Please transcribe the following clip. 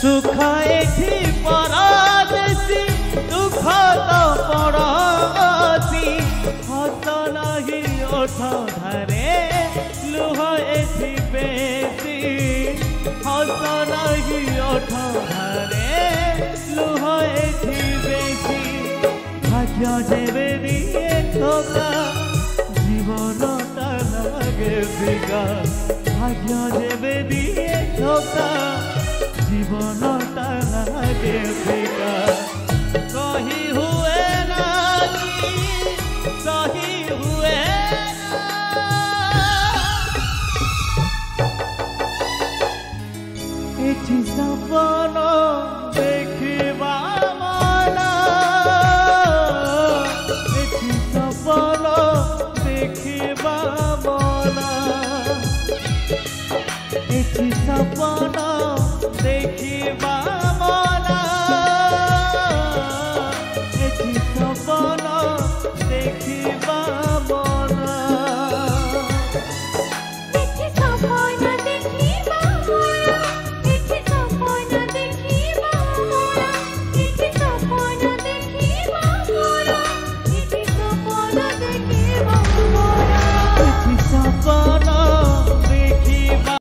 सुख एठी परदेसी दुख तो पड़ोसी हस नहीं ओठ धारे लुह एठी बेसी हस नहीं ओठ धारे लुह एठी बेसी भाग्य जेबे दिए धोखा जीवनटा लागे फिका भाग्य जेबे दिए धोखा जीवनटा लागे फिका सही हुए ना सही हुए एठी सपन देखिबा मना एठी सपन देखिबा मना एठी सपन देखिबा मना एठी सपन देखिबा